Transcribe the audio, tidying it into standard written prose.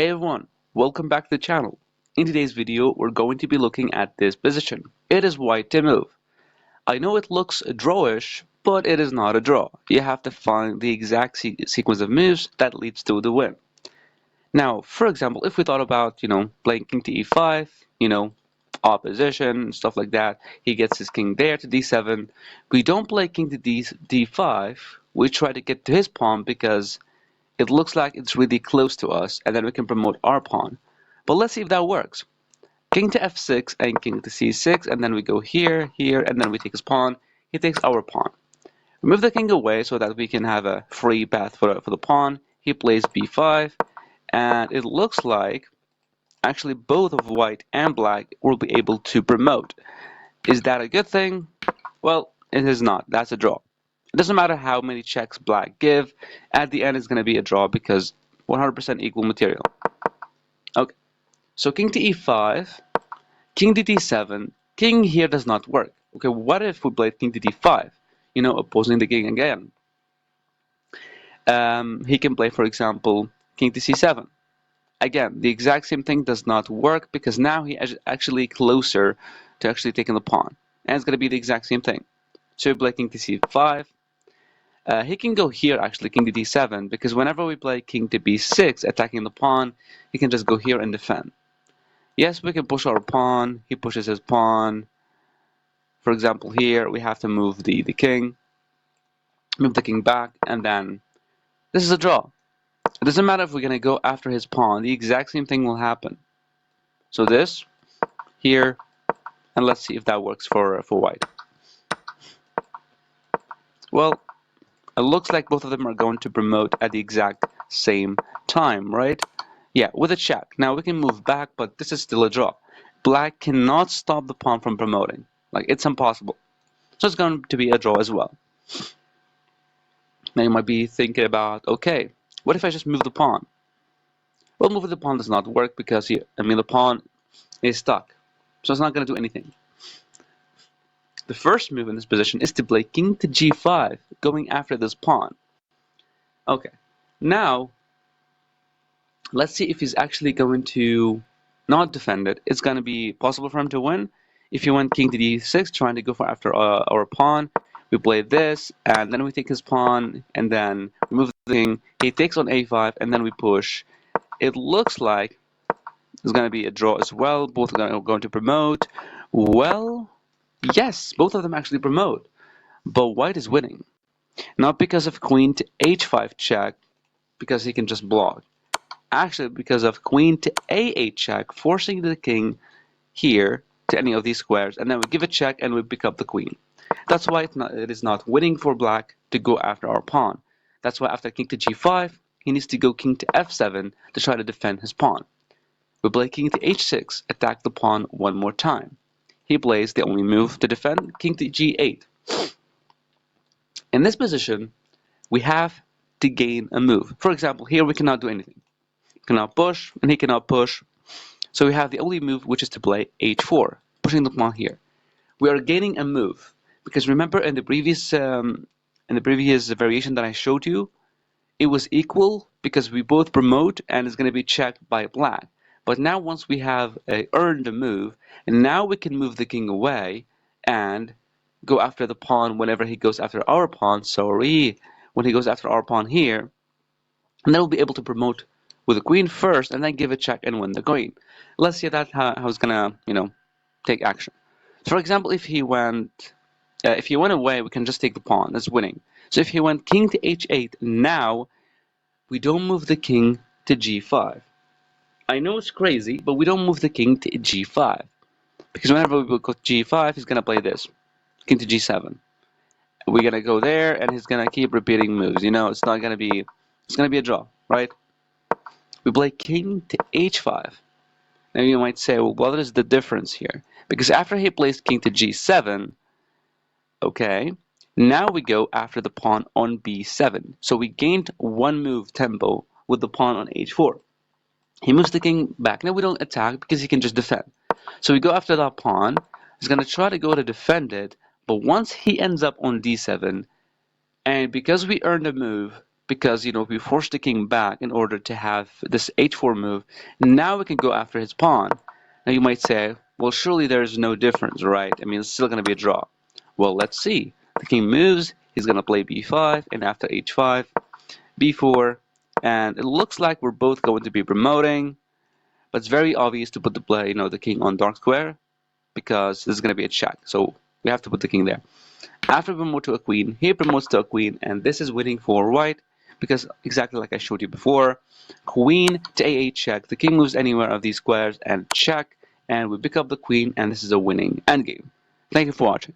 Hey everyone, welcome back to the channel. In today's video, we're going to be looking at this position. It is white to move. I know it looks drawish, but it is not a draw. You have to find the exact sequence of moves that leads to the win. Now, for example, if we thought about, playing king to e5, opposition, stuff like that, he gets his king there to d7. We don't play king to d5, we try to get to his pawn because it looks like it's really close to us, and then we can promote our pawn. But let's see if that works. King to f6 and king to c6, and then we go here, here, and then we take his pawn. He takes our pawn. We move the king away so that we can have a free path for the pawn. He plays b5, and it looks like actually both of white and black will be able to promote. Is that a good thing? Well, it is not. That's a draw. It doesn't matter how many checks black give. At the end, it's going to be a draw because 100% equal material. Okay, so king to e5, king to d7. King here does not work. Okay, what if we played king to d5? Opposing the king again. He can play, for example, king to c7. Again, the exact same thing does not work because now he is actually closer to actually taking the pawn. And it's going to be the exact same thing. So we play king to c5. He can go here actually, king to d7, because whenever we play king to b6, attacking the pawn, he can just go here and defend. Yes, we can push our pawn. He pushes his pawn. For example, here we have to move the king, move the king back, and then this is a draw. It doesn't matter if we're going to go after his pawn. The exact same thing will happen. So this, here, and let's see if that works for white. Well, it looks like both of them are going to promote at the exact same time, right? Yeah, with a check. Now we can move back, but this is still a draw. Black cannot stop the pawn from promoting. Like, it's impossible. So it's going to be a draw as well. Now you might be thinking about, okay, what if I just move the pawn? Well, moving the pawn does not work because the pawn is stuck. So it's not going to do anything. The first move in this position is to play king to g5, going after this pawn. Okay, now let's see if he's actually going to not defend it. It's going to be possible for him to win. If he went king to d6, trying to go for after our pawn, we play this, and then we take his pawn, and then we move the king. He takes on a5, and then we push. It looks like it's going to be a draw as well. Both are going to promote. Well, yes, both of them actually promote. But white is winning. Not because of queen to h5 check, because he can just block. Actually, because of queen to a8 check, forcing the king here to any of these squares, and then we give a check and we pick up the queen. That's why it is not winning for black to go after our pawn. That's why after king to g5, he needs to go king to f7 to try to defend his pawn. We play king to h6, attack the pawn one more time. He plays the only move to defend, king to g8. In this position, we have to gain a move. For example, here we cannot do anything. He cannot push, and he cannot push. So we have the only move, which is to play h4, pushing the pawn here. We are gaining a move because remember in the previous variation that I showed you, it was equal because we both promote and it's going to be checked by black. But now once we have earned a move, and now we can move the king away and go after the pawn whenever he goes after our pawn. Sorry, when he goes after our pawn here, and then we'll be able to promote with the queen first and then give a check and win the queen. Let's see that how it's gonna take action. For example, if he went away, we can just take the pawn. That's winning. So if he went king to h8, now we don't move the king to g5. I know it's crazy, but we don't move the king to g5 because whenever we go to g5, he's gonna play this king to g7. We're gonna go there, and he's gonna keep repeating moves. It's gonna be a draw, right? We play king to h5. Now you might say, well, what is the difference here? Because after he plays king to g7, okay, now we go after the pawn on b7. So we gained one move tempo with the pawn on h4. He moves the king back. Now we don't attack because he can just defend. So we go after that pawn. He's going to try to go to defend it, but once he ends up on d7, and because we earned a move, because we forced the king back in order to have this h4 move. Now we can go after his pawn. Now you might say, well, surely there's no difference, right? I mean, it's still going to be a draw. Well, let's see. The king moves, he's going to play b5, and after h5, b4, and it looks like we're both going to be promoting, but it's very obvious to put the play, the king on dark square, because this is going to be a check, so we have to put the king there. After we promote to a queen, he promotes to a queen, and this is winning for white, because exactly like I showed you before, queen to a8 check, the king moves anywhere of these squares, and check, and we pick up the queen, and this is a winning endgame. Thank you for watching.